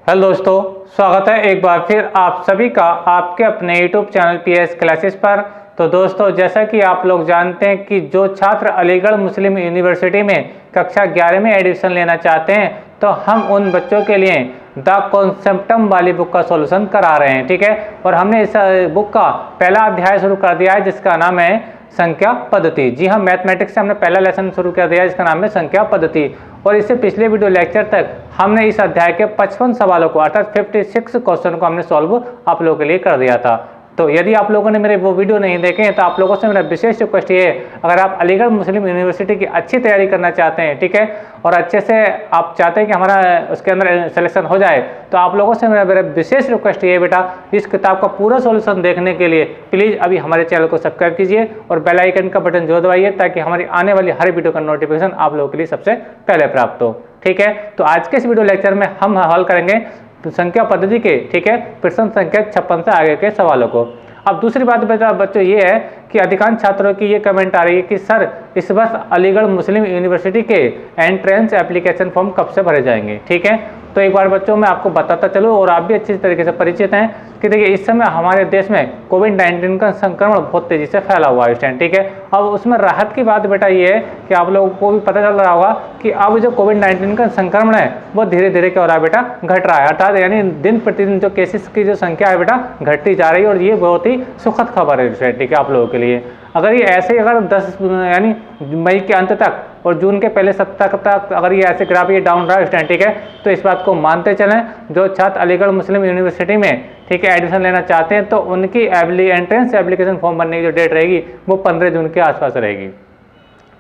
Hello दोस्तों, स्वागत है एक बार फिर आप सभी का आपके अपने यूट्यूब चैनल पीएस क्लासेस पर। तो दोस्तों, जैसा कि आप लोग जानते हैं कि जो छात्र अलीगढ़ मुस्लिम यूनिवर्सिटी में कक्षा 11 में एडमिशन लेना चाहते हैं, तो हम उन बच्चों के लिए द कॉन्सेप्टम वाली बुक का सॉल्यूशन करा रहे हैं। ठीक है, और हमने इस बुक का पहला अध्याय शुरू कर दिया है जिसका नाम है संख्या पद्धति। जी हाँ, मैथमेटिक्स से हमने पहला लेसन शुरू कर दिया जिसका नाम है संख्या पद्धति। और इससे पिछले वीडियो लेक्चर तक हमने इस अध्याय के 55 सवालों को अर्थात 56 क्वेश्चन को हमने सॉल्व आप लोगों के लिए कर दिया था। तो यदि आप लोगों ने मेरे वो वीडियो नहीं देखे हैं तो आप लोगों से मेरा विशेष रिक्वेस्ट ये है, अगर आप अलीगढ़ मुस्लिम यूनिवर्सिटी की अच्छी तैयारी करना चाहते हैं, ठीक है, और अच्छे से आप चाहते हैं कि हमारा उसके अंदर सिलेक्शन हो जाए, तो आप लोगों से मेरा विशेष रिक्वेस्ट ये है बेटा, इस किताब का पूरा सॉल्यूशन देखने के लिए प्लीज़ अभी हमारे चैनल को सब्सक्राइब कीजिए और बेल आइकन का बटन जरूर दबाइए ताकि हमारी आने वाली हर वीडियो का नोटिफिकेशन आप लोगों के लिए सबसे पहले प्राप्त हो। ठीक है, तो आज के इस वीडियो लेक्चर में हम हल करेंगे संख्या पद्धति के, ठीक है, प्रश्न संख्या 56 से आगे के सवालों को। अब दूसरी बात बेटा बच्चों ये है कि अधिकांश छात्रों की ये कमेंट आ रही है कि सर इस वर्ष अलीगढ़ मुस्लिम यूनिवर्सिटी के एंट्रेंस एप्लीकेशन फॉर्म कब से भरे जाएंगे। ठीक है, तो एक बार बच्चों मैं आपको बताता चलूँ और आप भी अच्छी तरीके से परिचित हैं कि देखिए इस समय हमारे देश में कोविड-19 का संक्रमण बहुत तेजी से फैला हुआ है। ठीक है, अब उसमें राहत की बात बेटा ये है कि आप लोगों को भी पता चल रहा होगा कि अब जो कोविड-19 का संक्रमण है वो धीरे धीरे क्या हो रहा है बेटा, घट रहा है। अर्थात यानी दिन प्रतिदिन जो केसेस की जो संख्या है बेटा घटती जा रही है और ये बहुत ही सुखद खबर है। ठीक है, आप लोगों के लिए अगर ये ऐसे अगर 10 यानी मई के अंत तक और जून के पहले सप्ताह तक अगर ये ऐसे ग्राफ ये डाउन रहा है, ठीक है, तो इस बात को मानते चलें जो छात्र अलीगढ़ मुस्लिम यूनिवर्सिटी में, ठीक है, एडमिशन लेना चाहते हैं तो उनकी एंट्रेंस एप्लीकेशन फॉर्म भरने की जो डेट रहेगी वो 15 जून के आसपास रहेगी।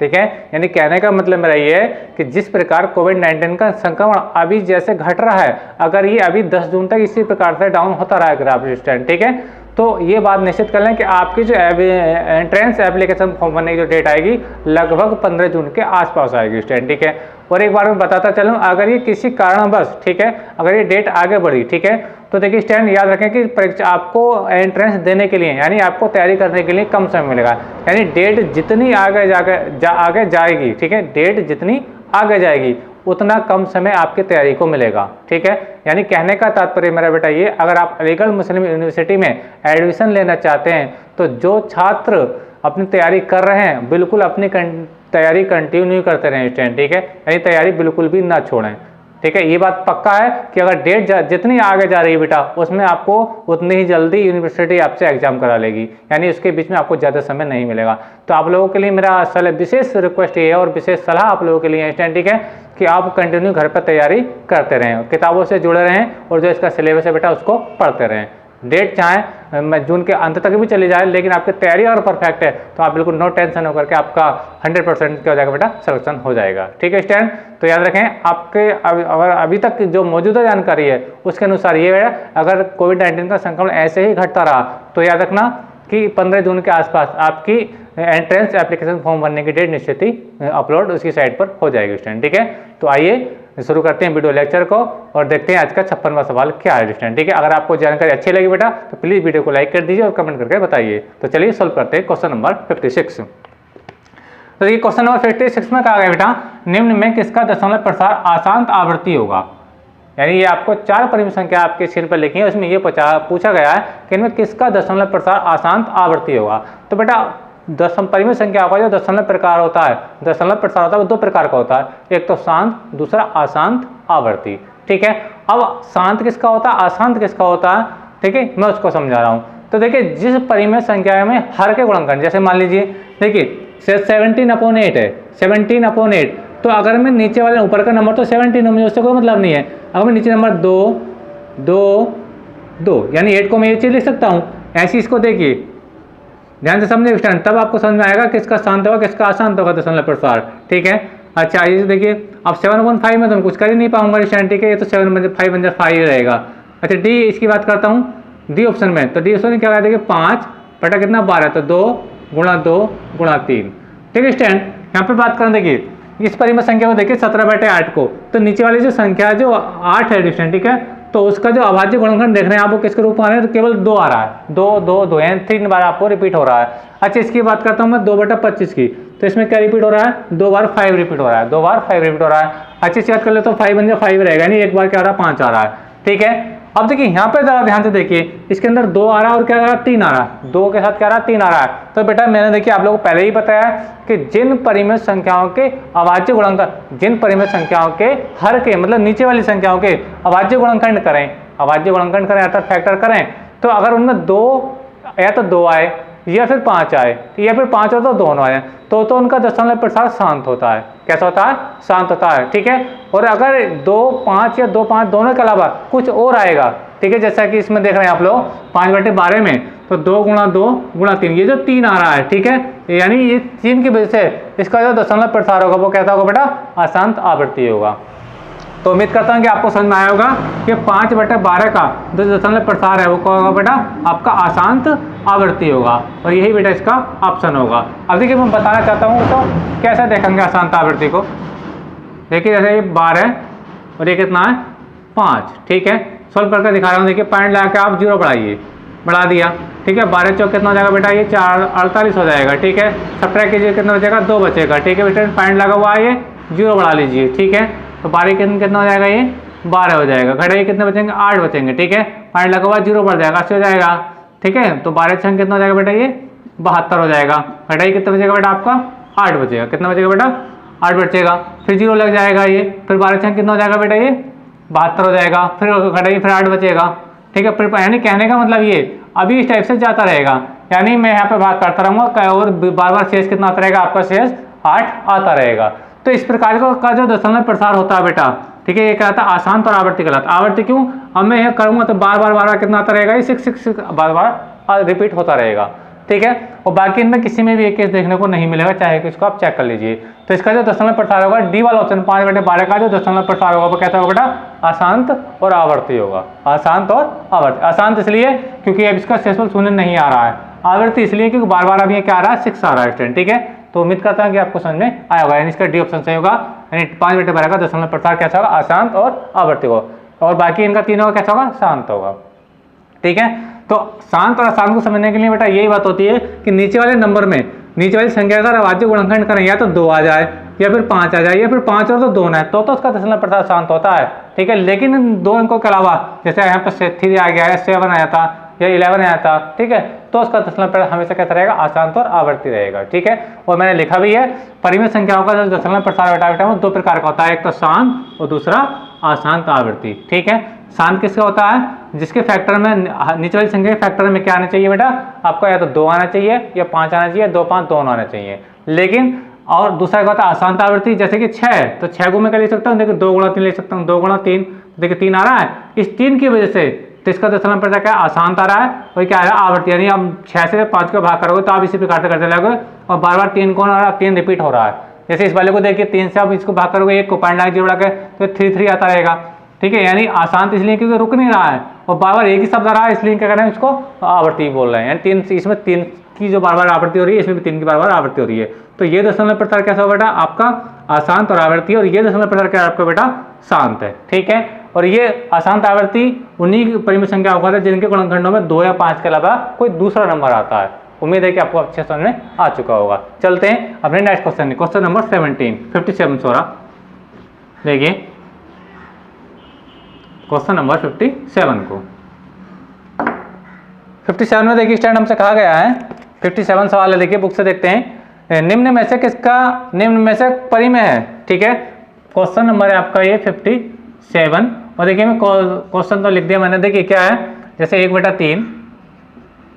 ठीक है, यानी कहने का मतलब मेरा ये है कि जिस प्रकार कोविड-19 का संक्रमण अभी जैसे घट रहा है, अगर ये अभी 10 जून तक इसी प्रकार से डाउन होता रहा ग्राफ स्टैंड, ठीक है, तो ये बात निश्चित कर लें कि आपकी जो एंट्रेंस एप्लीकेशन फॉर्म भरने की जो डेट आएगी लगभग 15 जून के आसपास आएगी स्टैंड। ठीक है, और एक बार मैं बताता चलूँ, अगर ये किसी कारणवश, ठीक है, अगर ये डेट आगे बढ़ी, ठीक है, तो देखिए स्टैंड याद रखें कि परीक्षा आपको एंट्रेंस देने के लिए यानी आपको तैयारी करने के लिए कम समय मिलेगा। यानी डेट जितनी आगे जाएगी, ठीक है, डेट जितनी आगे जाएगी उतना कम समय आपकी तैयारी को मिलेगा। ठीक है, यानी कहने का तात्पर्य मेरा बेटा ये, अगर आप अलीगढ़ मुस्लिम यूनिवर्सिटी में एडमिशन लेना चाहते हैं तो जो छात्र अपनी तैयारी कर रहे हैं बिल्कुल अपनी तैयारी कंटिन्यू करते रहें स्टूडेंट। ठीक है, यानी तैयारी बिल्कुल भी ना छोड़ें। ठीक है, ये बात पक्का है कि अगर डेट जितनी आगे जा रही है बेटा उसमें आपको उतनी ही जल्दी यूनिवर्सिटी आपसे एग्जाम करा लेगी, यानी उसके बीच में आपको ज़्यादा समय नहीं मिलेगा। तो आप लोगों के लिए मेरा विशेष रिक्वेस्ट ये है और विशेष सलाह आप लोगों के लिए है, ठीक है, कि आप कंटिन्यू घर पर तैयारी करते रहें, किताबों से जुड़े रहें और जो इसका सिलेबस है बेटा उसको पढ़ते रहें। डेट चाहे जून के अंत तक भी चली जाए लेकिन आपकी तैयारी अगर परफेक्ट है तो आप बिल्कुल नो टेंशन होकर के आपका 100% क्या हो जाएगा बेटा, सिलेक्शन हो जाएगा। ठीक है स्टूडेंट, तो याद रखें आपके अगर अभी तक जो मौजूदा जानकारी है उसके अनुसार ये है, अगर कोविड-19 का संक्रमण ऐसे ही घटता रहा तो याद रखना कि 15 जून के आसपास आपकी एंट्रेंस एप्लीकेशन फॉर्म भरने की डेट निश्चित ही अपलोड उसकी साइट पर हो जाएगी स्टूडेंट। ठीक है, तो आइए शुरू करते हैं वीडियो लेक्चर को और देखते हैं आज का 56वां सवाल क्या है स्टूडेंट। ठीक है, अगर आपको जानकारी अच्छी लगी बेटा तो प्लीज़ वीडियो को लाइक कर दीजिए और कमेंट करके बताइए। तो चलिए सॉल्व करते हैं क्वेश्चन नंबर 56। तो देखिए क्वेश्चन नंबर 56 में कहा गया बेटा, निम्न में किसका दशमलव प्रसार आशांत आवृत्ति होगा। यानी ये आपको 4 परिमित संख्या आपके स्क्रीन पर लिखी है, उसमें ये पूछा गया है कि इनमें किसका दशमलव प्रसार आशांत आवृत्ति होगा। तो बेटा परिमित संख्या का जो दशमलव प्रकार होता है, दशमलव प्रसार होता है वो 2 प्रकार का होता है, एक तो शांत, दूसरा अशांत आवर्ती। ठीक है, अब शांत किसका होता है, अशांत किसका होता है, ठीक है, मैं उसको समझा रहा हूँ। तो देखिए जिस परिमित संख्या में हर के गुणनखंड, जैसे मान लीजिए देखिए 17/8 है, 17/8, तो अगर मैं नीचे वाले ऊपर का नंबर तो 17 मुझे उससे कोई मतलब नहीं है। अगर मैं नीचे नंबर 2 2 2 यानी 8 को मैं ये चीज़ लिख सकता हूँ। ऐसी इसको देखिए ध्यान से समझे स्टूडेंट, तब आपको समझ में आएगा किसका शांत होगा किसका अशांत होगा दशमलव प्रसार। ठीक है, अच्छा ये देखिए अब 7/5 में तो मैं कुछ कर ही नहीं पाऊंगा स्टूडेंट। ठीक है, ये तो 7/5 रहेगा। अच्छा डी इसकी बात करता हूँ, डी ऑप्शन में, तो डी ऑप्शन में क्या होगा देखिए 5 बटा कितना 12, तो 2 × 2 × 3। ठीक है स्टूडेंट, यहाँ पे बात करें देखिए इस परिमित संख्या को देखिए 17/8 को, तो नीचे वाली जो संख्या जो 8 है स्टूडेंट, ठीक है, तो उसका जो अभाज्य गुणनखंड देख रहे हैं आप वो किसके रूप में आ रहे हैं, तो केवल 2 आ रहा है, 2 2 2 यानी 3 बार आपको रिपीट हो रहा है। अच्छा इसकी बात करता हूँ मैं 2/25 की, तो इसमें क्या रिपीट हो रहा है, 2 बार 5 रिपीट हो रहा है, 2 बार 5 रिपीट हो रहा है। अच्छा इसकी बात कर ले तो 5 5 रहेगा, यानी एक बार क्या आ रहा है 5 आ रहा है। ठीक है। अब देखिए यहाँ पे जरा ध्यान से देखिए, इसके अंदर 2 आ रहा है और क्या आ रहा है, 3 आ रहा है, 2 के साथ क्या आ रहा है, 3 आ रहा है। तो बेटा मैंने देखिए आप लोगों को पहले ही बताया कि जिन परिमेय संख्याओं के अभाज्य गुणनखंड, जिन परिमेय संख्याओं के हर के मतलब नीचे वाली संख्याओं के अभाज्य गुणनखंड करें, अभाज्य गुणनखंड करें अर्थात फैक्टर करें, तो अगर उनमें 2 या तो 2 आए या फिर 5 आए या फिर 5 हो तो दोनों आए, तो उनका दशमलव प्रसार शांत होता है। कैसा होता है, शांत होता है, ठीक है। और अगर 2 5 या 2 5 दोनों के अलावा कुछ और आएगा, ठीक है, जैसा कि इसमें देख रहे हैं आप लोग 5/12 में, तो 2 × 2 × 3, ये जो 3 आ रहा है, ठीक है, यानी ये 3 की वजह से इसका जो दशमलव प्रसार होगा वो कैसा होगा बेटा, अशांत आवृत्ति होगा। तो उम्मीद करता हूँ कि आपको समझ में आया होगा कि 5/12 का जो दशमलव प्रसार है वो क्या होगा बेटा, आपका अशांत आवृत्ति होगा, और यही बेटा इसका ऑप्शन होगा। अब देखिए मैं बताना चाहता हूँ तो कैसे देखेंगे अशांत आवृत्ति को। देखिए जैसे ये 12 और ये कितना है, 5, ठीक है। सोल्व करके दिखा रहा हूँ, देखिए पॉइंट लगा के आप 0 बढ़ाइए, बढ़ा दिया, ठीक है। 12 चौक कितना हो जाएगा बेटा, ये 48 हो जाएगा, ठीक है। सब्ट्रैक्ट कीजिए, कितना बचेगा, 2 बचेगा, ठीक है बेटा। पॉइंट लगा हुआ है, ये 0 बढ़ा लीजिए, ठीक है। तो 12 कितना हो जाएगा, ये 12 हो जाएगा। घटाइए, कितने बचेंगे, 8 बचेंगे, ठीक है। पॉइंट लगा हुआ 0 बढ़ जाएगा, 80 हो जाएगा, ठीक है। तो 12 छंग कितना हो जाएगा बेटा, ये 72 हो जाएगा। घटाइए, कितना बचेगा बेटा आपका, 8 बचेगा, कितना बचेगा बेटा, 8 बचेगा। फिर 0 लग जाएगा ये, फिर 12 छंग कितना हो जाएगा बेटा, ये 72 हो जाएगा। फिर घटाइए, फिर 8 बचेगा, ठीक है। फिर यानी कहने का मतलब ये अभी इस टाइप से जाता रहेगा, यानी मैं यहाँ पे भाग करता रहूँगा और बार बार शेष कितना आता रहेगा, आपका शेष 8 आता रहेगा। तो इस प्रकार का जो दशमलव प्रसार होता है बेटा, ठीक है, ये क्या होता है, अशांत और आवर्ती कहलाता है। आवर्ती क्यों, अब मैं यह करूँगा तो बार बार कितना आता रहेगा, ये 6 बार रिपीट होता रहेगा, ठीक है। और बाकी इनमें किसी में भी एक केस देखने को नहीं मिलेगा, चाहे कि इसको आप चेक कर लीजिए। तो इसका जो दशमलव प्रसार होगा, डी वाला ऑप्शन 5/12 का जो दशमलव प्रसार होगा वो कैसा होगा बेटा, अशांत और आवर्ती होगा। अशांत और आवर्ती, अशांत इसलिए क्योंकि अब इसका शेषफल 0 नहीं आ रहा है, आवर्ती इसलिए क्योंकि बार बार अभी क्या आ रहा है, 6 आ रहा है स्टूडेंट, ठीक है। तो उम्मीद करता हूं कि आपको समझ में आया होगा, यानी इसका डी ऑप्शन सही होगा, यानी 5/12 का दशमलव प्रसार कैसा होगा, अशांत और आवर्ती होगा, और बाकी इनका तीनों का कैसा होगा, शांत होगा, ठीक है। तो शांत और अशांत को समझने के लिए बेटा यही बात होती है कि नीचे वाले नंबर में, नीचे वाली संख्या का अभाज्य गुणनखंड करें, या तो 2 आ जाए या फिर 5 आ जाए या फिर 5 और तो 2 है, तो उसका दशमलव प्रसार शांत होता है, ठीक है। लेकिन इन 2 अंकों के अलावा जैसे यहाँ पर 3 आ गया है, 7 आया था या 11 आया था, ठीक है, तो उसका दशमलव प्रसार हमेशा कैसा रहेगा, अशांत और आवर्ती रहेगा, ठीक है। और मैंने लिखा भी है, परिमेय संख्याओं का जो दशमलव प्रसार बेटा वो 2 प्रकार का होता है, एक तो शांत और दूसरा अशांत आवृत्ति, ठीक है। शांत किसका होता है, जिसके फैक्टर में नीचे वाली संख्या के फैक्टर में क्या आना चाहिए बेटा, आपका या तो 2 आना चाहिए या 5 आना चाहिए, 2 5 दोनों आना चाहिए। लेकिन और दूसरा क्या होता है, अशांत आवृत्ति, जैसे कि 6, तो 6 को मैं क्या ले सकता हूँ, देखिए 2 × 3 ले सकता हूँ, 2 × 3, देखिए 3 आ रहा है, इस 3 की वजह से तो इसका दशमलव प्रसार क्या अशांत आ रहा है, और क्या आ रहा है, आवर्ती, यानी आप 6 से 5 का भाग करोगे तो आप इसी प्रकार से करते रहोगे, और बार बार 3 कौन आ रहा है, 3 रिपीट हो रहा है। जैसे इस वाले को देखिए, 3 से आप इसको भाग करोगे, 1 को पॉइंट लगा जोड़ा के तो 3 आता रहेगा, ठीक है। यानी अशांत इसलिए क्योंकि रुक नहीं रहा है और बार बार एक ही शब्द आ रहा है, इसलिए क्या कर रहे हैं, इसको आवृत्ति बोल रहे हैं। यानी 3, इसमें 3 की जो बार बार आवृत्ति हो रही है, इसमें भी 3 की बार बार आवृत्ति हो रही है। तो ये दशमलव प्रसार कैसा होगा बेटा, आपका अशांत और आवृत्ति, और ये दशमलव प्रसार क्या आपका बेटा, शांत है, ठीक है। और ये अशांत आवृत्ति उन्हीं परिमेय संख्या होगा था जिनके गुणनखंडों में 2 या 5 के अलावा कोई दूसरा नंबर आता है। उम्मीद है कि आपको अच्छे समझ में आ चुका होगा। चलते हैं अपने नेक्स्ट क्वेश्चन, क्वेश्चन नंबर 57 हो रहा, देखिए क्वेश्चन नंबर 57 को। 57 में देखिए स्टैंड हमसे कहा गया है, 57 सवाल है, देखिए बुक से देखते हैं, निम्न में से किसका निम्न में से परिमेय है, ठीक है। क्वेश्चन नंबर है आपका ये 57, और देखिए मैं क्वेश्चन तो लिख दिया मैंने, देखिए क्या है, जैसे 1/3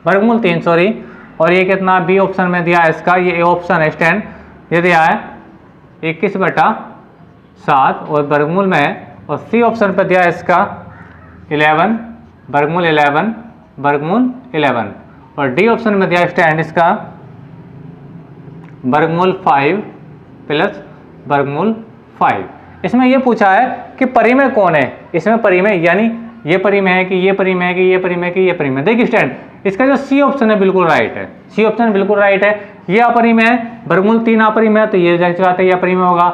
वर्गमूल 3 सॉरी, और ये कितना बी ऑप्शन में दिया है इसका, ये ए ऑप्शन है स्टैंड, ये दिया है 21/7 और वर्गमूल में, और सी ऑप्शन पर दिया है इसका 11 वर्गमूल 11 वर्गमूल 11, और डी ऑप्शन में दिया स्टैंड इसका वर्गमूल 5 प्लस वर्गमूल 5। इसमें ये पूछा है कि परिमेय कौन है, इसमें परिमेय यानी ये परिमेय है कि ये परिमेय है कि ये परिमेय है कि ये परिमेय। देखिए स्टैंड, इसका जो सी ऑप्शन है बिल्कुल राइट है, सी ऑप्शन बिल्कुल राइट है, ये अपरिमेय है, वर्गमूल 3 अपरिमेय है, तो ये जाहिर सी बात है ये अपरिमेय होगा,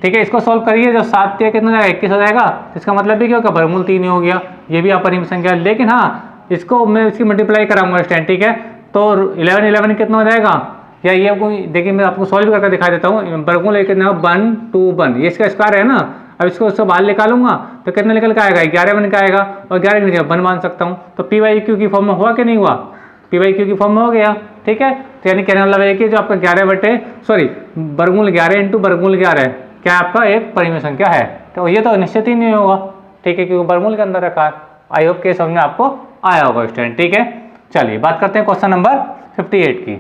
ठीक है। इसको सॉल्व करिए, जो 7 कितना हो जाएगा, 21 हो जाएगा, इसका मतलब भी क्या होगा, वर्गमूल 3 ही हो गया, ये भी अपरिमेय संख्या। लेकिन हाँ, इसको मैं इसकी मल्टीप्लाई कराऊंगा स्टैंड, ठीक है, तो 11 कितना हो जाएगा, या ये देखिए मैं आपको सॉल्व करके दिखा देता हूँ, वर्गमूल कितना 1 2 1, ये इसका स्क्वायर है ना, अब इसको उससे बाहर निकालूंगा तो कितना निकल के आएगा, 11 बन के आएगा, और 11 की जगह 1 मान सकता हूँ। तो पी वाई क्यू की फॉर्म में हुआ कि नहीं हुआ, पी वाई क्यू की फॉर्म में हो गया। ठीक है, तो यानी कहने वाला है कि जो आपका 11 बटे वर्गमूल 11 इंटू वर्गमूल 11 क्या आपका एक परिमेय संख्या है। तो ये तो निश्चित ही नहीं होगा, ठीक है, क्योंकि वर्गमूल के अंदर रखा है। आई होप के समझ में आपको आया होगा स्टूडेंट। ठीक है, चलिए बात करते हैं क्वेश्चन नंबर 58 की।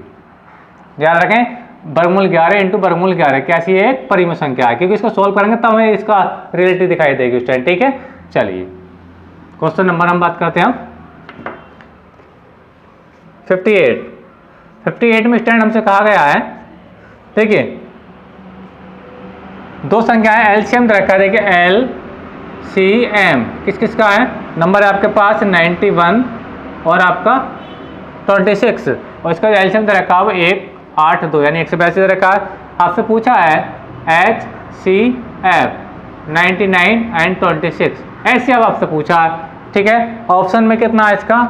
ध्यान रखें, वर्गमूल 11 इंटू वर्गमूल 11 कैसी है, एक परिमेय संख्या है, क्योंकि इसको सोल्व करेंगे तब हमें इसका रिलेटिव दिखाई देगी स्टूडेंट। ठीक है, चलिए क्वेश्चन नंबर हम बात करते हैं 58 में स्टूडेंट हमसे कहा गया है, देखिए दो संख्याएं एलसीएम रखा है। देखिए एलसीएम किस किस का है, नंबर है आपके पास 91 और आपका 26, और इसका जो एलसीएम रखा है वो 1 8 2 यानी 182 रखा है। आपसे पूछा है HCF 99 एंड 26 ऐसे अब आपसे पूछा है। ठीक है, ऑप्शन में कितना है इसका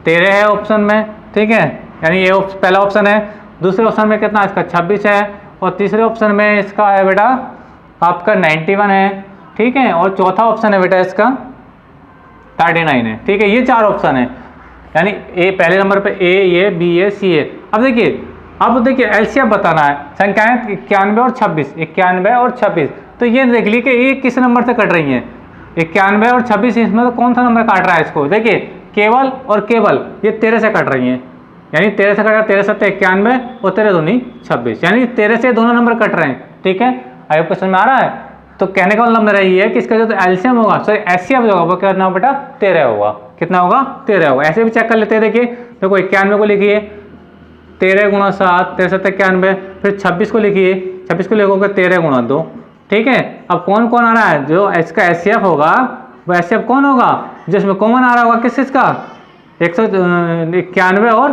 13 है ऑप्शन में। ठीक है, यानी ये पहला ऑप्शन है। दूसरे ऑप्शन में कितना इसका 26 है, और तीसरे ऑप्शन में इसका है बेटा आपका 91 है। ठीक है, और चौथा ऑप्शन है बेटा इसका 39 है। ठीक है, ये 4 ऑप्शन है, यानी ए पहले नंबर पे ए, ये बी, ए, सी है। अब देखिए एलसीएम बताना है, संख्याएं 91 और 26, 91 और 26। तो ये देख लीजिए कि ये किस नंबर से कट रही हैं, 91 और 26, इसमें तो कौन सा नंबर काट रहा है इसको। देखिए केवल और केवल ये 13 से कट रही हैं, यानी 13 से कट रहा है, 13 सत्ते 91 और 13 दूनी 26, यानी 13 से दोनों नंबर कट रहे हैं। ठीक है, आई होप क्वेश्चन में आ रहा है। तो कहने का मतलब मेरा ये है कि इसका जो एलसीएम होगा, सॉरी एचसीएफ होगा, वो कितना बेटा 13 होगा। कितना होगा 13 होगा। ऐसे भी चेक कर लेते हैं। देखिए देखो 91 को लिखिए 13 गुणा 7, 13 सत्ते 91, फिर 26 को लिखिए, 26 को लिखोगे 13 गुणा 2। ठीक है, अब कौन कौन आ रहा है, जो इसका एचसीएफ होगा वो एचसीएफ कौन होगा, जिसमें कॉमन आ रहा होगा किस का 191 और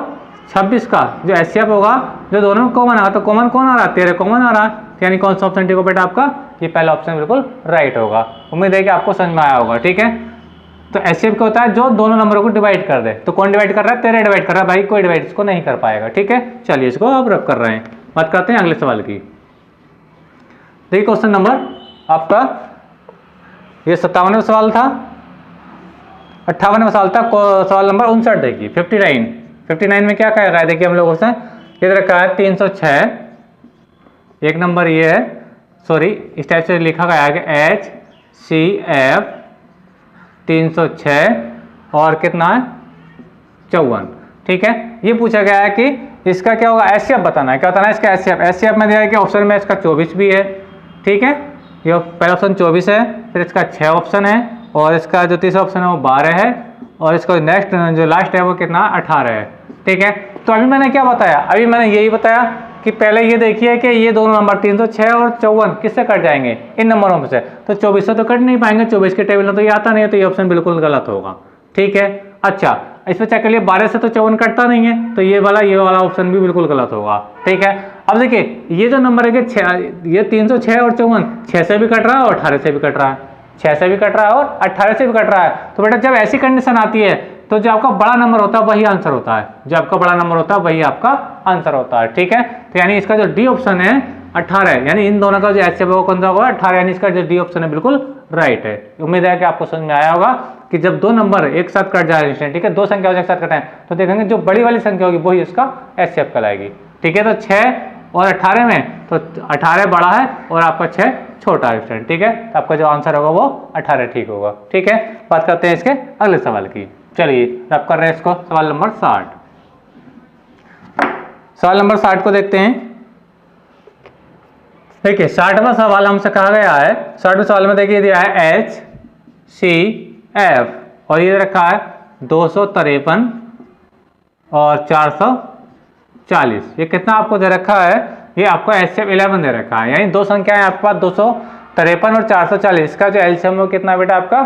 26 का जो एचसीएफ होगा, जो दोनों में कॉमन आ रहा, तो कॉमन कौन आ रहा है 13 कॉमन आ रहा है, यानी कौन सा ऑप्शन ठीक होगा बेटा आपका, ये पहला ऑप्शन बिल्कुल राइट होगा। उम्मीद है कि आपको समझ में आया होगा। ठीक है, तो एचसीएफ क्या होता है, जो दोनों नंबरों को डिवाइड कर दे। तो कौन डिवाइड कर रहा है, 13 डिवाइड कर रहा है भाई, कोई डिवाइड इसको नहीं कर पाएगा। ठीक है, चलिए इसको अब रब कर रहे हैं। बात करते हैं अगले सवाल की। देखिए क्वेश्चन नंबर आपका ये 57वां सवाल था, 58वां सवाल था, सवाल नंबर 59 देखिए 59 में क्या कह रहा है, देखिए हम लोगों से इधर रखा है 306, एक नंबर ये है, सॉरी इस टाइप से लिखा गया है कि HCF 306 और कितना है 54। ठीक है, ये पूछा गया है कि इसका क्या होगा, एचसीएफ बताना है। क्या बताना है इसका एचसीएफ में दिया है कि ऑप्शन में इसका 24 भी है। ठीक है, ये पहला ऑप्शन 24 है, फिर इसका 6 ऑप्शन है, और इसका जो तीसरा ऑप्शन है वो 12 है, और इसका नेक्स्ट जो लास्ट है वो कितना 18 है। ठीक है, तो अभी मैंने क्या बताया, अभी मैंने यही बताया कि पहले ये देखिए कि ये दोनों नंबर 306 और 54 किससे कट जाएंगे, इन नंबरों में से। तो 24 से तो कट नहीं पाएंगे, 24 के टेबल में तो ये आता नहीं है, तो ये ऑप्शन बिल्कुल गलत होगा। ठीक है, अच्छा इसमें चेक कर लिए 12 से तो 54 कटता नहीं है, तो ये वाला ऑप्शन भी बिल्कुल गलत होगा। ठीक है, अब देखिए ये जो नंबर है कि ये 306 और 54 6 से भी कट रहा है और 18 से भी कट रहा है, 6 से भी कट रहा है और 18 से भी कट रहा है। तो बेटा जब ऐसी कंडीशन आती है तो जो आपका बड़ा नंबर होता है वही आंसर होता है, जो आपका बड़ा नंबर होता है वही आपका आंसर होता है। ठीक है, तो यानी इसका जो डी ऑप्शन है 18, यानी इन दोनों का जो एचसीएफ होगा कौन सा होगा 18, यानी इसका जो डी ऑप्शन है बिल्कुल राइट है। उम्मीद है कि आपको समझ में आया होगा कि जब दो नंबर एक साथ कट जाए, ठीक है, दो संख्या एक साथ कटाएं तो देखेंगे जो बड़ी वाली संख्या होगी वही उसका एचसीएफ कहलाएगी। ठीक है, तो 6 और 18 में तो 18 बड़ा है और आपका 6 छोटा है। ठीक है, तो आपका जो आंसर होगा वो 18 ठीक होगा। ठीक है, बात करते हैं इसके अगले सवाल की। चलिए रब कर रहे हैं इसको, सवाल नंबर 60। सवाल नंबर 60 को देखते हैं। देखिए 60वां सवाल हमसे कहा गया है, 60वें सवाल में देखिए दिया है HCF और ये रखा है 253 और 440। ये कितना आपको दे रखा है, ये आपको HCF 11 दे रखा है, यानी दो संख्याएं आपके पास 253 और 440। इसका जो एलसीएम है कितना बेटा आपका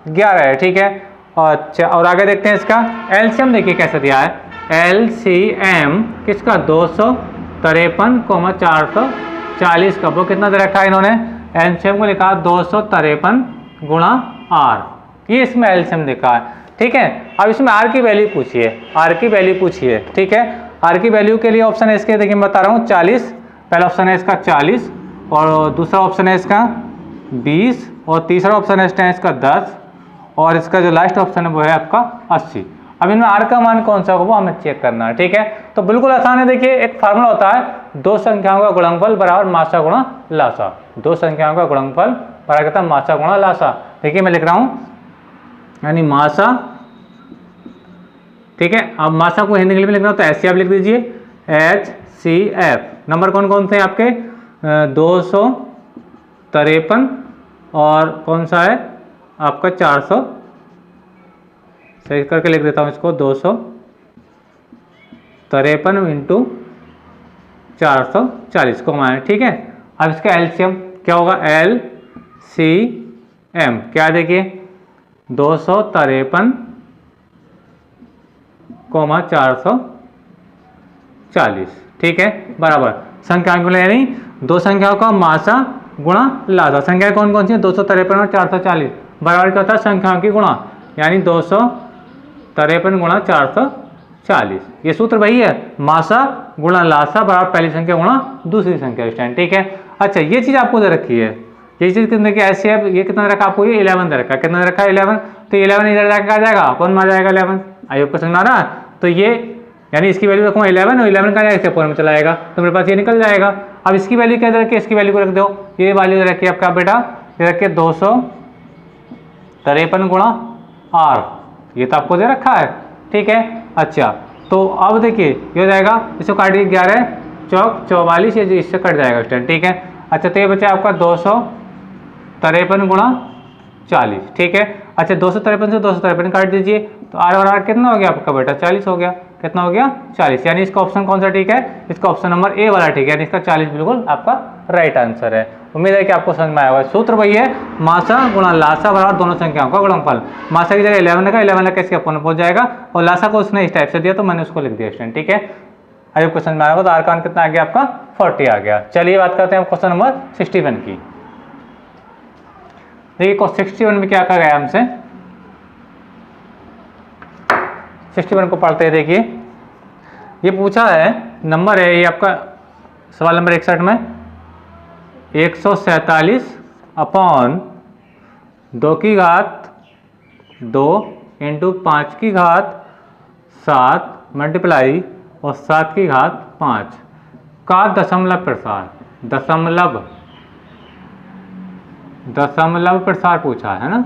11 है। ठीक है, और आगे देखते हैं इसका एलसीएम। देखिए कैसे दिया है, एलसीएम किसका 253, 440 का वो कितना दे रखा है इन्होंने, एलसीएम को लिखा 253 गुणा आर, ये इसमें एलसीएम लिखा है। ठीक है, अब इसमें आर की वैल्यू पूछिए, आर की वैल्यू पूछिए। ठीक है, आर की वैल्यू के लिए ऑप्शन है इसके, देखिए मैं बता रहा हूँ 40, पहला ऑप्शन है इसका 40 और दूसरा ऑप्शन है इसका 20 और तीसरा ऑप्शन है इसका 10 और इसका जो लास्ट ऑप्शन है वो है आपका 80। अब इनमें आर का मान कौन सा होगा वो हमें चेक करना है, ठीक है। तो बिल्कुल आसान है, देखिए एक फार्मूला होता है दो संख्याओं का गुणनफल बराबर मासा गुणा लासा। दो संख्याओं का गुणनफल बराबर कहता है मासा गुणा लासा। देखिए मैं लिख रहा हूँ यानी मासा, ठीक है। अब मासा को हिंदी में लिखना हो तो ऐसे आप लिख दीजिए HCF। नंबर कौन कौन से हैं आपके 253 और कौन सा है आपका 400, सही करके लिख देता हूँ इसको 253 इंटू 440 को माने, ठीक है। अब इसका एलसीएम क्या होगा LCM क्या देखिए 253 440, ठीक है, बराबर संख्याओं यानी दो संख्याओं का मासा गुणा लासा। संख्या कौन कौन सी है 253 और 440 बराबर क्या होता है संख्याओं की गुणा, यानी 253 गुणा 440। ये सूत्र वही है मासा गुणा लासा बराबर पहली संख्या गुणा दूसरी संख्या स्टैंड, ठीक है। अच्छा ये चीज आपको दे रखी है, ये चीज कितने की ऐसी है, ये कितना रखा आपको, ये 11 दे रखा है, कितना रखा है 11, तो 11 इधर जाकर आ जाएगा कौन में आ जाएगा 11, आयोग को समझ रहा है। तो ये यानी इसकी वैल्यू रखूँगा 11 और 11 का जाएगा इसके में चला जाएगा तो मेरे पास ये निकल जाएगा। अब इसकी वैल्यू क्या दे रखी है, इसकी वैल्यू को रख दो, ये वैल्यू रखी है आपका बेटा, ये रखिए 253 गुणा R, ये तो आपको दे रखा है, ठीक है। अच्छा तो अब देखिए ये हो जाएगा, इसको काटिए 11 चौक 44, ये इससे कट जाएगा स्टैंड, ठीक है। अच्छा तो ये बचा आपका 253 गुणा 40, ठीक है। अच्छा 253 से 253 काट दीजिए तो R और R कितना हो गया आपका बेटा 40 हो गया, कितना हो गया 40, यानी इसका ऑप्शन कौन सा ठीक है, इसका ऑप्शन नंबर ए वाला ठीक है, यानी इसका 40 बिल्कुल आपका राइट आंसर है। उम्मीद है कि आपको समझ में आया होगा। सूत्र वही है मासा गुणा लासा बराबर दोनों संख्याओं का गुणनफल। मासा की जगह 11 लगा, 11 लगा इसके अपन पहुंच जाएगा और लासा को उसने इस टाइप से दिया तो मैंने उसको लिख दिया स्टूडेंट, ठीक है। अगर क्वेश्चन में आया होगा तो आर का मान कितना आ गया आपका 40 आ गया। चलिए बात करते हैं क्वेश्चन नंबर 61 की। देखिए 61 में क्या कहा गया हमसे, 61 को पढ़ते हैं। देखिए ये पूछा है, नंबर है ये आपका सवाल नंबर 61 में 147 अपॉन 2 की घात 2 इंटू 5 की घात 7 मल्टीप्लाई और 7 की घात 5 का दशमलव प्रसार, दशमलव प्रसार पूछा है ना,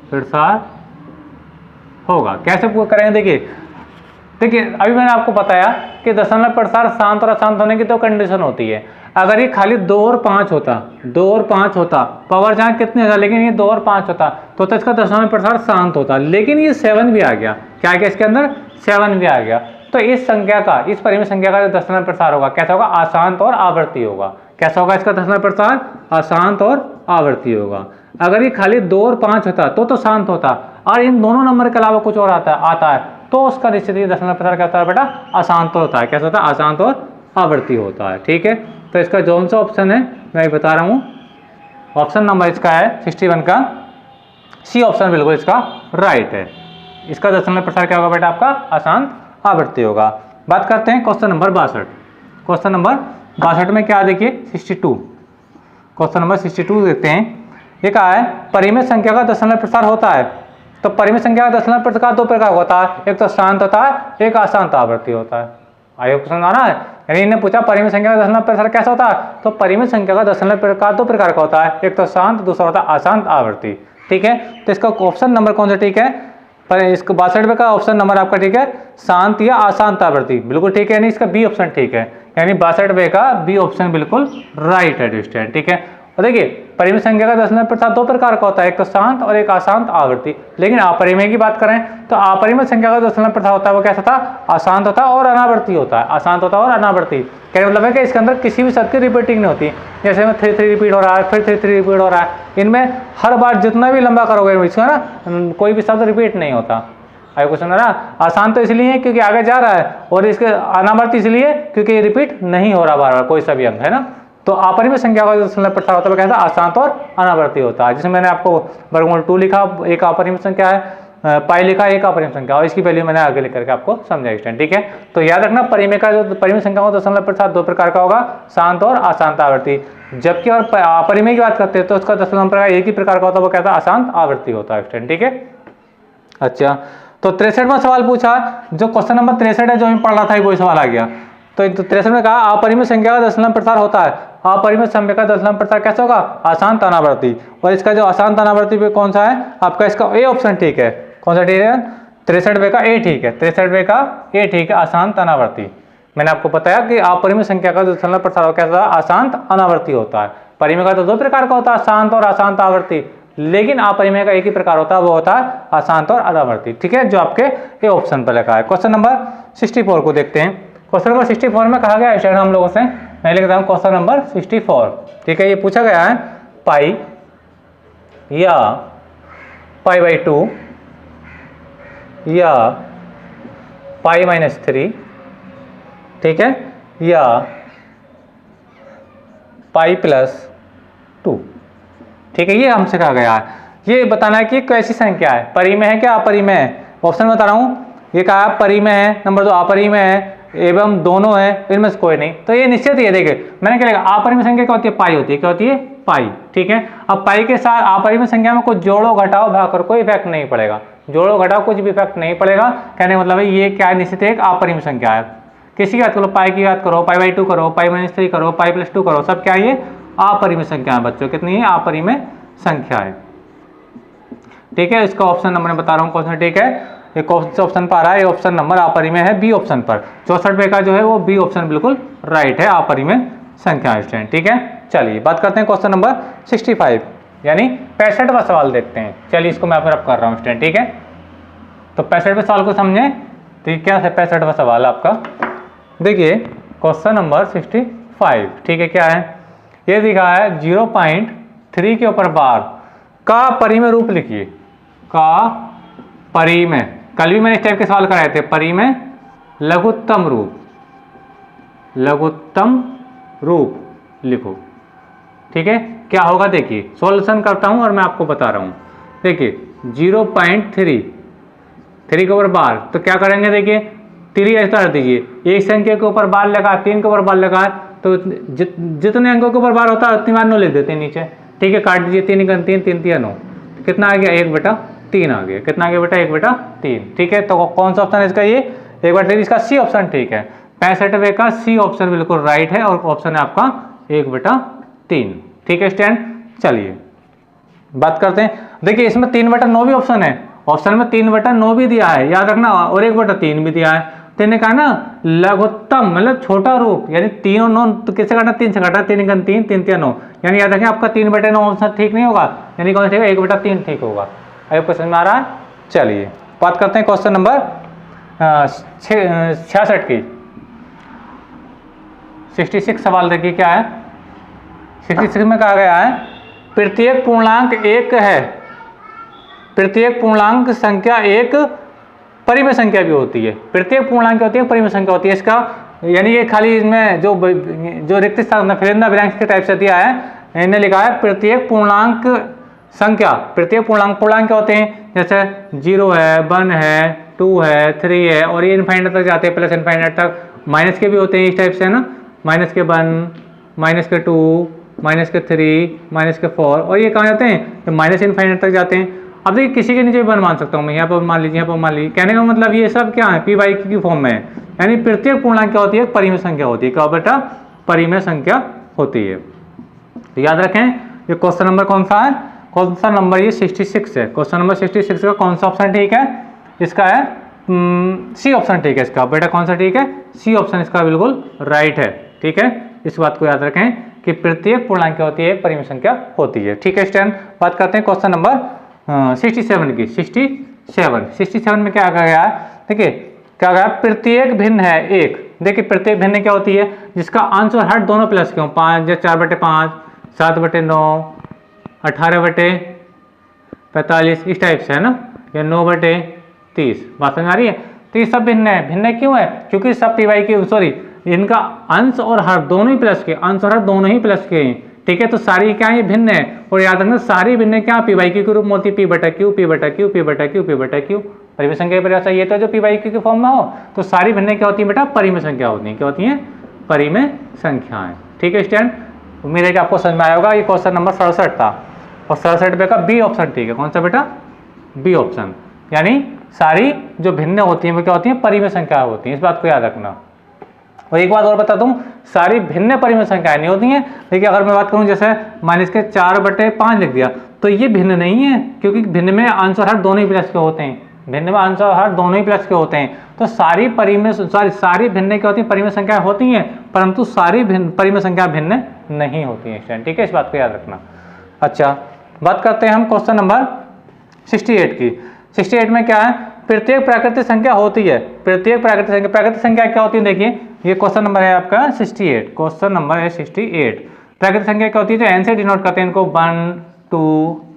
प्रसार होगा कैसे करेंगे। देखिए अभी मैंने आपको बताया कि दशमलव प्रसार शांत और अशांत होने की तो कंडीशन होती है। अगर ये खाली 2 और 5 होता, 2 और 5 होता, पावर जहाँ कितने होता, लेकिन ये 2 और 5 होता तो इसका दशमलव प्रसार शांत होता, लेकिन ये 7 भी आ गया, क्या आ गया इसके अंदर 7 भी आ गया। तो इस संख्या का, इस परिमेय संख्या का जो दशमलव प्रसार होगा कैसा होगा, अशांत और आवर्ती होगा। कैसा होगा इसका दशमलव प्रसार, अशांत और आवर्ती होगा। अगर ये खाली 2 और 5 होता तो शांत होता, और इन दोनों नंबर के अलावा कुछ और आता है तो उसका निश्चित ही दशमलव प्रसार क्या होता है बेटा, अशांत होता है। कैसा होता है, अशांत और आवर्ती होता है, ठीक है। तो इसका जो सा ऑप्शन है मैं बता रहा हूँ, ऑप्शन नंबर इसका है 61 का सी ऑप्शन बिल्कुल इसका राइट है। इसका दशमलव प्रसार क्या होगा बेटा आपका, अशांत आवर्ती होगा। बात करते हैं क्वेश्चन नंबर 62। क्वेश्चन नंबर 62 में क्या देखिए 62, क्वेश्चन नंबर 62 देखते हैं। ये कहा है परिमेय संख्या का दशमलव प्रसार होता है, तो परिमेय संख्या का दशमलव प्रसार 2 प्रकार होता है, एक तो शांत होता है, एक अशांत आवर्ती होता है। आयोग को समझ आ रहा है, यानी इन्हें पूछा परिमेय संख्या का दशमलव प्रसार कैसा होता है, तो परिमेय संख्या का दशमलव प्रसार 2 प्रकार का होता है, एक तो शांत, दूसरा होता है अशांत आवर्ती, ठीक है। तो इसका ऑप्शन नंबर कौन सा ठीक है, पर इसको 62 का ऑप्शन नंबर आपका ठीक है शांत या अशांत आवर्ती, बिल्कुल ठीक है, यानी इसका बी ऑप्शन ठीक है, यानी 62 का बी ऑप्शन बिल्कुल राइट है स्टूडेंट, ठीक है। और देखिए परिमेय संख्या का दशमलव प्रसार 2 प्रकार का होता है, एक तो शांत और एक अशांत आवर्ती। लेकिन अपरिमेय की बात करें तो अपरिमेय संख्या का दशमलव प्रसार होता है वो कैसा था, अशांत होता है और अनावर्ती होता है, अशांत होता है और अनावर्ती। कहने मतलब है कि इसके अंदर किसी भी शब्द की रिपीटिंग नहीं होती, जैसे में 3 3 रिपीट हो रहा है, फिर 3 3 रिपीट हो रहा है, इनमें हर बार जितना भी लंबा करोगे इसका ना कोई भी शब्द रिपीट नहीं होता। आगे क्वेश्चन है ना, आसान तो इसलिए है क्योंकि आगे जा रहा है, और इसके अनावर्ती इसलिए क्योंकि ये रिपीट नहीं हो रहा बार बार कोई सा भी अंक, है ना। तो अपरिमेय संख्या का दशमलव प्रसार होता है कैसा, अशांत और अनावर्ती होता है। जिसमें मैंने आपको वर्गमूल 2 लिखा, एक अपरिमेय संख्या है, पाई लिखा एक अपरिमेय संख्या और इसकी वैल्यू मैंने आगे लिख करके आपको समझाया स्टूडेंट, ठीक है। तो याद रखना परिमेय का जो परिमेय संख्या हो दशमलव प्रसाद दो प्रकार का होगा, शांत और अशांत आवर्ती। जबकि और अपरिमेय की बात करते हैं तो उसका दशमलव प्रकार एक ही प्रकार का होता है, वो कहता है अशांत आवर्ती होता है स्टूडेंट, ठीक है। अच्छा, तो 63वां सवाल पूछा, जो क्वेश्चन नंबर 63 है जो मैं पढ़ रहा था वही सवाल आ गया। तो 63 में कहा अपरिमेय संख्या का दशमलव प्रसार होता है। अपरिमेय संख्या का दशमलव प्रसार कैसे होगा? अशांत अनावर्ती। और इसका जो अशांत अनावर्ती पे कौन सा है आपका? इसका ए ऑप्शन ठीक है। कौन सा ठीक है? 63 का ए ठीक है। 63 का ए ठीक है, अशांत अनावर्ती। मैंने आपको बताया कि अपरिमेय संख्या का दशमलव प्रसार कैसा? अशांत अनावर्ती होता है। परिमेय का तो दो प्रकार का होता है, शांत और अशांत आवर्ती, लेकिन अपरिमेय का एक ही प्रकार होता है, वो होता है अशांत और अनावर्ती, ठीक है, जो आपके ए ऑप्शन पर लिखा है। क्वेश्चन नंबर 64 को देखते हैं। क्वेश्चन नंबर 64 में कहा गया है हम लोगों से, मैं लिखता हूं क्वेश्चन नंबर 64, ठीक है। ये पूछा गया है पाई या पाई बाई 2 या पाई माइनस 3, ठीक है, या पाई प्लस 2, ठीक है। ये हमसे कहा गया है, ये बताना है कि कैसी संख्या है, परिमेय है क्या अपरिमेय है। ऑप्शन बता रहा हूं, ये कहा परिमेय है, नंबर 2 अपरिमेय है, एवं दोनों है, इनमें से कोई नहीं। तो ये निश्चित है, देखिए मैंने क्या लिखा, अपरिमेय संख्या क्या होती है? पाई होती है। क्या होती है? पाई, ठीक है। अब पाई के साथ अपरिमेय संख्या में कुछ जोड़ो घटाओ भागकर कोई इफेक्ट नहीं पड़ेगा, जोड़ो घटाओ कुछ भी इफेक्ट नहीं पड़ेगा। कहने का मतलब है ये क्या निश्चित एक अपरिमेय संख्या है। किसी की बात करो, पाई की बात करो, पाई बाई 2 करो, पाई माइनस 3 करो, पाई प्लस 2 करो, सब क्या ये अपरिमेय संख्या है बच्चों। कितनी है? अपरिमेय संख्या है, ठीक है। इसका ऑप्शन नंबर मैं बता रहा हूँ कौन सा, ठीक है। ये कौन से ऑप्शन पर आ रहा है? ये ऑप्शन नंबर अपरिमेय है, बी ऑप्शन पर। 64 का जो है वो बी ऑप्शन बिल्कुल राइट है, अपरिमेय संख्या स्टूडेंट, ठीक है। चलिए बात करते हैं क्वेश्चन नंबर 65 यानी 65वां सवाल देखते हैं। चलिए इसको मैं फिर कर रहा हूँ स्टूडेंट, ठीक है। तो 65वें सवाल को समझे, तो ये क्या है 65वां सवाल आपका। देखिए क्वेश्चन नंबर 65, ठीक है, क्या है? ये दिखा है 0.3 के ऊपर बार का परिमेय रूप लिखिए। का परिमेय, कल भी मैंने इस टाइप के सवाल कराए थे। परिमेय लघुत्तम रूप, लघुत्तम रूप लिखो, ठीक है। क्या होगा देखिए, सॉल्यूशन करता हूं और मैं आपको बता रहा हूं। देखिए 0.3 के ऊपर बार, तो क्या करेंगे? देखिए 3 ऐसा कर दीजिए, एक संख्या के ऊपर बार लगा, 3 के ऊपर बार लगा, तो जितने अंकों के ऊपर बार होता है उतनी बार 9 लिख देते हैं नीचे, ठीक है। काट दीजिए, 3 3 3 3 9, कितना आ गया? 1/3 आ गया। कितना आ गया बेटा? 1/3, ठीक है। तो कौन सा ऑप्शन है इसका? ये 1/3, इसका सी ऑप्शन ठीक है। 65वें का सी ऑप्शन बिल्कुल राइट है और ऑप्शन है आपका 1/3, ठीक है स्टूडेंट। चलिए बात करते हैं। देखिए इसमें 3/9 भी ऑप्शन है, ऑप्शन में 3/9 भी दिया है, याद रखना, और 1/3 भी दिया है। तो इन्हें कहा ना लघुत्तम मतलब छोटा रूप, यानी 3 और 9 तो किससे काटा? 3 से काटा, 3 3 3 3 9, यानी याद रखें आपका 3/9 ऑप्शन ठीक नहीं होगा, यानी कौन सा ठीक है? 1/3 ठीक होगा। आपको समझ में आ रहा है? चलिए बात करते हैं क्वेश्चन नंबर 66 की। 66 सवाल देखिए क्या है। 66 में कहा गया है प्रत्येक पूर्णांक एक है, प्रत्येक पूर्णांक संख्या एक परिमेय संख्या भी होती है। प्रत्येक पूर्णांक होती है, परिमेय संख्या होती है। इसका यानी ये खाली इसमें जो रिक्त स्थान फिरेंदा ब्लैंक्स के टाइप से दिया है, इन्हें लिखा है प्रत्येक पूर्णांक संख्या। प्रत्येक पूर्णांक क्या होते हैं? जैसे 0 है, 1 है, 2 है, 3 है, और ये इनफाइनाइट तक जाते हैं, प्लस इनफाइनाइट तक। माइनस के भी होते हैं इस टाइप से, है ना, माइनस के 1, माइनस के 2, माइनस के 3, माइनस के 4, और ये कहाँ जाते हैं? तो माइनस इनफाइनाइट तक जाते हैं। अब देखिए किसी के नीचे भी 1 मान सकता हूँ मैं, यहाँ पर मान लीजिए, यहाँ पर मान लीजिए। कहने का मतलब ये सब क्या है? p/q की फॉर्म में है, यानी प्रत्येक पूर्णांक क्या होती है? परिमेय संख्या होती है। क्या बेटा? परिमेय संख्या होती है। तो याद रखें ये क्वेश्चन नंबर कौन सा है? क्वेश्चन नंबर ये 66 है। क्वेश्चन नंबर 66 का कौन सा ऑप्शन ठीक है? इसका है सी ऑप्शन ठीक है इसका। बेटा कौन सा ठीक है? सी ऑप्शन इसका बिल्कुल राइट है, ठीक है। इस बात को याद रखें कि प्रत्येक पूर्णांक क्या होती है? परिमेय संख्या होती है, ठीक है स्टूडेंट। बात करते हैं क्वेश्चन नंबर 67 की। 67 में क्या कहा गया है? देखिए क्या कहा? प्रत्येक भिन्न है एक। देखिए प्रत्येक भिन्न क्या होती है? जिसका अंश और हर दोनों प्लस के हो। 5 या 4/5, 7/9, 18/45 इस टाइप से, है ना, या 9/30। बात समझ आ रही है? तो ये सब भिन्न है। भिन्न क्यों है? क्योंकि सब p/q सॉरी इनका अंश और हर दोनों ही प्लस के, अंश और हर दोनों ही प्लस के हैं। ठीक है, तो सारी क्या है, भिन्न है। और याद रखना सारी भिन्न क्या पी बाई क्यू के रूप में होती है, पी बटा क्यू, पी बटा क्यू, पी बटा क्यू, पी बटा क्यू। परिमेय संख्या की परिभाषा ये तो जो पी बाई क्यू के फॉर्म में हो, तो सारी भिन्न क्या होती है बेटा, परिमेय संख्या होती है। क्या होती है, परिमेय संख्याएं। ठीक है स्टूडेंट, उम्मीद है कि आपको समझ में आया होगा। ये क्वेश्चन नंबर 67 था और 67 का बी ऑप्शन ठीक है। कौन सा बेटा, बी ऑप्शन। यानी सारी जो भिन्न होती हैं वो क्या होती हैं, परिमेय संख्या होती हैं, इस बात को याद रखना। और एक बात और बता दूं, सारी भिन्न परिमेय संख्याएं नहीं होती हैं। देखिए अगर मैं बात करूं जैसे मान इसके 4/5 लिख दिया, तो ये भिन्न नहीं है, क्योंकि भिन्न में अंश और हर दोनों ही प्लस के होते हैं। भिन्न में अंश और हर दोनों ही प्लस के होते हैं। तो सारी परिमेय सारी भिन्न क्या होती है, परिमेय संख्या होती हैं, परंतु सारी परिमेय संख्या भिन्न नहीं होती है। ठीक है, इस बात को याद रखना। अच्छा, बात करते हैं हम क्वेश्चन नंबर 68 की। 68 में क्या है, प्रत्येक प्राकृतिक संख्या होती है। प्रत्येक प्राकृतिक संख्या क्या होती है, देखिए ये क्वेश्चन नंबर है आपका 68। क्वेश्चन नंबर है 68। प्राकृतिक संख्या क्या होती है, जो n से डिनोट करते हैं इनको 1 2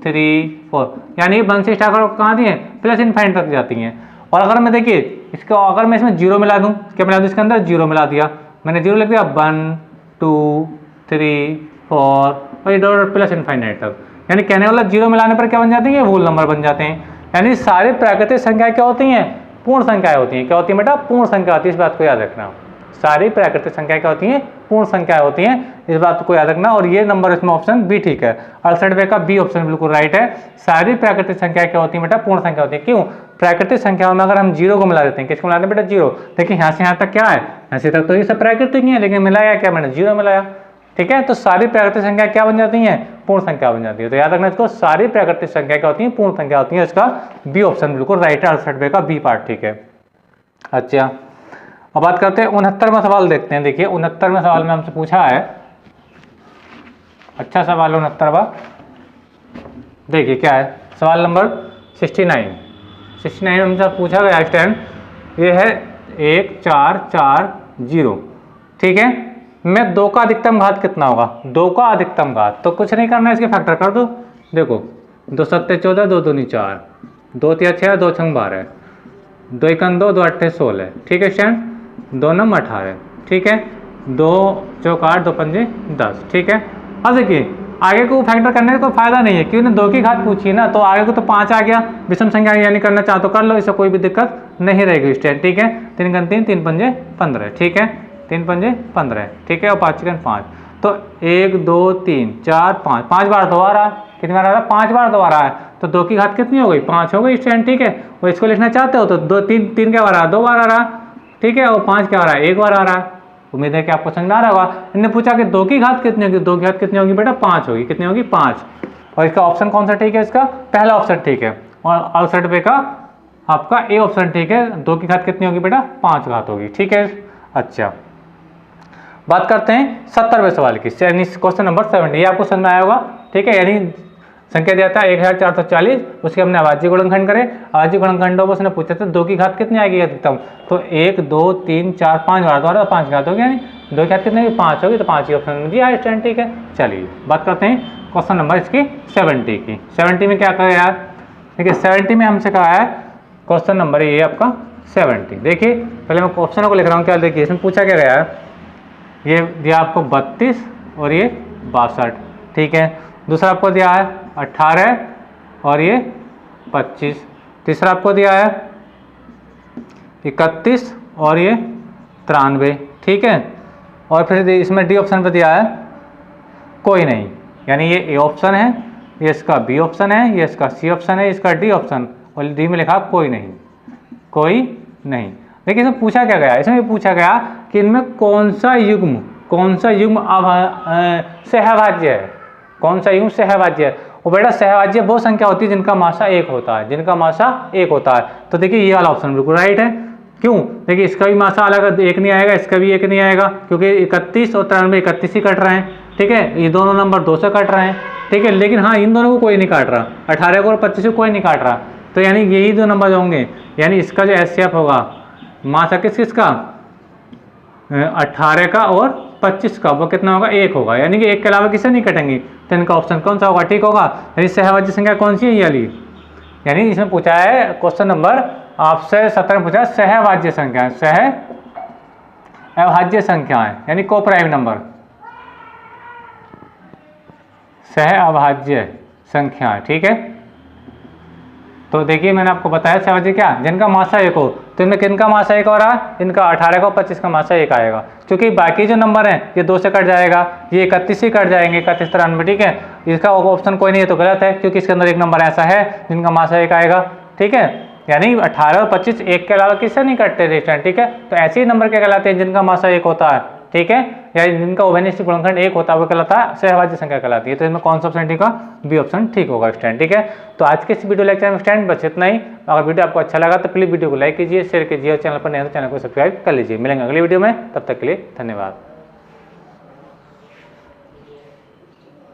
3 4, यानी 1 से स्टार्ट करो कहाँ दी है, प्लस इनफाइनाइट तक जाती हैं। और अगर मैं देखिए इसको अगर मैं इसमें जीरो मिला दूं, क्या मिला दूं, इसके अंदर जीरो मिला दिया, मैंने जीरो लिख दिया 1 2 3 4 और ये प्लस इनफाइनाइट तक, यानी कहने वाला जीरो मिलाने पर क्या बन जाते हैं, ये होल नंबर बन जाते हैं। यानी सारी प्राकृतिक संख्या क्या होती हैं, पूर्ण संख्याएं होती हैं। क्या होती है बेटा, पूर्ण संख्या होती है, इस बात को याद रखना। सारी प्राकृतिक संख्या क्या होती हैं, पूर्ण संख्याएं होती हैं, इस बात को याद रखना। और ये नंबर इसमें ऑप्शन बी ठीक है, 68 का बी ऑप्शन बिल्कुल राइट है। सारी प्राकृतिक संख्या क्या होती है बेटा, पूर्ण संख्या होती है। क्यों, प्राकृतिक संख्याओं में अगर हम जीरो को मिला देते हैं, किसको मिलाते हैं बेटा, जीरो। देखिए यहाँ से यहाँ तक क्या है, यहाँ से तक तो ये सब प्राकृतिक ही है, लेकिन मिलाया क्या, मैंने जीरो मिलाया। ठीक है, तो सारी प्राकृतिक संख्या क्या बन जाती है, पूर्ण संख्या बन जाती है। तो याद रखना इसको, सारी प्राकृतिक संख्या क्या होती है, पूर्ण संख्या होती है। इसका बी ऑप्शन बिल्कुल राइट है, 68 का बी पार्ट ठीक है। अच्छा, अब बात करते हैं 69वां सवाल देखते हैं। देखिए 69वें सवाल में हमसे पूछा है, अच्छा सवाल 69वां, देखिए क्या है, सवाल नंबर 69 में हमसे पूछा गया स्टैंड, ये है 1 4 4 0। ठीक है, मैं 2 का अधिकतम घात कितना होगा, 2 का अधिकतम घात, तो कुछ नहीं करना है, इसके फैक्टर कर दो। देखो 2 7 14, 2 दूनी 4, 2 3 6, 2 6 12, 2 1 2, 2 8 16। ठीक है स्टैंड, 2 9 18। ठीक है, 2 4 8, 2 5 10। ठीक है, अब देखिए आगे को फैक्टर करने का कोई फायदा नहीं है, क्योंकि 2 की घात पूछी ना, तो आगे को तो 5 आ गया, विषम संख्या यानी करना चाहो तो कर लो, इससे कोई भी दिक्कत नहीं रहेगी स्टैंड। ठीक है, 3 × 3 3 5 15। ठीक है, 3 5 15। ठीक है, और 5 × 5, तो 1 2 3 4 5, 5 बार 2 आ रहा है, कितनी बार आ रहा है, 5 बार 2 आ रहा है, तो 2 की घात कितनी हो गई, 5 हो गई स्टैंड। ठीक है, और इसको लिखना चाहते हो तो 2 3 क्या बार आ रहा है, 2 बार आ रहा है। ठीक है, और 5 क्या आ रहा है, 1 बार आ रहा है। उम्मीद है कि आपको समझ में आ रहा होगा। इन्होंने पूछा कि 2 की घात कितनी होगी, 2 की घात कितनी होगी बेटा, 5 होगी। कितनी होगी, 5। और इसका ऑप्शन कौन सा ठीक है, इसका पहला ऑप्शन ठीक है, और 68 का आपका ए ऑप्शन ठीक है। 2 की घात कितनी होगी बेटा, 5 घात होगी। ठीक है, अच्छा बात करते हैं 70वें सवाल की, क्वेश्चन नंबर 70। ये आपको समझ में आया होगा। ठीक है, यानी संख्या दिया था 1440, उसके हमने अभाज्य गुणनखंड करे। अभाज्य गुणनखंडों में उसने पूछा था 2 की घात कितनी आएगी अधिकतम, तो 1 2 3 4 5 बार द्वारा 5 घात होगी, यानी 2 की घात कितनी होगी, 5 होगी, तो 5 ही ऑप्शन में दिया स्टैंड। ठीक है, चलिए बात करते हैं क्वेश्चन नंबर इसकी 70 की। 70 में क्या कहा यार, देखिए 70 में हमसे कहा है क्वेश्चन नंबर ये आपका 70। देखिए पहले मैं ऑप्शनों को लिख रहा हूँ, क्या देखिए इसमें पूछा क्या गया है, ये दिया आपको 32 और ये 62। ठीक है, दूसरा आपको दिया है 18 और ये 25। तीसरा आपको दिया है 31 और ये 93। ठीक है, और फिर इसमें डी ऑप्शन पे दिया है कोई नहीं, यानी ये ए ऑप्शन है, ये इसका बी ऑप्शन है, ये इसका सी ऑप्शन है, इसका डी ऑप्शन, और डी में लिखा कोई नहीं, कोई नहीं। देखिए इसमें पूछा क्या गया, इसमें पूछा गया कि इनमें कौन सा युग्म सहभाज्य है, कौन सा युग्म सहभाज्य है। और बेटा सहभाज्य वो संख्या होती है जिनका मासा 1 होता है, जिनका मासा 1 होता है। तो देखिए ये वाला ऑप्शन बिल्कुल राइट है। क्यों, देखिए इसका भी मासा अलग 1 नहीं आएगा, इसका भी 1 नहीं आएगा, क्योंकि 31 और 93 31 ही कट रहे हैं। ठीक है, ये दोनों नंबर 2 से कट रहे हैं। ठीक है, लेकिन हाँ इन दोनों को कोई नहीं काट रहा, 18 को और 25 को कोई नहीं काट रहा, तो यानी यही 2 नंबर होंगे। यानी इसका जो HCF होगा मासा किस का 18 का और 25 का, वो कितना होगा, 1 होगा, यानी कि 1 के अलावा किसे नहीं कटेंगे। तो इनका ऑप्शन कौन सा होगा, ठीक होगा। यानी सहभाज्य संख्या कौन सी है, ये वाली। यानी इसमें पूछा है क्वेश्चन नंबर आपसे 17 में पूछा सहभाज्य संख्या, अभाज्य संख्याएं यानी को प्राइम नंबर, सहअभाज्य संख्या, ठीक है। तो देखिए मैंने आपको बताया सहअभाज्य क्या, जिनका मासा 1 हो। तो इनमें किनका मासा 1 हो रहा है, इनका 18 का 25 का मासा 1 आएगा, क्योंकि बाकी जो नंबर हैं ये 2 से कट जाएगा, ये 31 ही कट जाएंगे, 31 93, ठीक है। इसका ऑप्शन कोई नहीं है तो गलत है, क्योंकि इसके अंदर एक नंबर ऐसा है जिनका मासा 1 आएगा, ठीक है। यानी 18 और 25 1 के अलावा किससे नहीं कटते स्टूडेंट, ठीक है। तो ऐसे ही नंबर क्या कहलाते हैं जिनका मासा 1 होता है, ठीक है, या जिनका उभयनिष्ठ गुणनखंड 1 होता है वो कहलाता है सहअभाज्य संख्या कहलाती है। तो इसमें कौन सा ऑप्शन ठीक होगा, बी ऑप्शन ठीक होगा स्टूडेंट, ठीक है। तो आज के इस वीडियो लेक्चर में स्टूडेंट बस इतना ही। अगर वीडियो आपको अच्छा लगा तो प्लीज वीडियो को लाइक कीजिए, शेयर कीजिए और चैनल पर नए तो चैनल को सब्सक्राइब कर लीजिए। मिलेंगे अगली वीडियो में, तब तक के लिए धन्यवाद।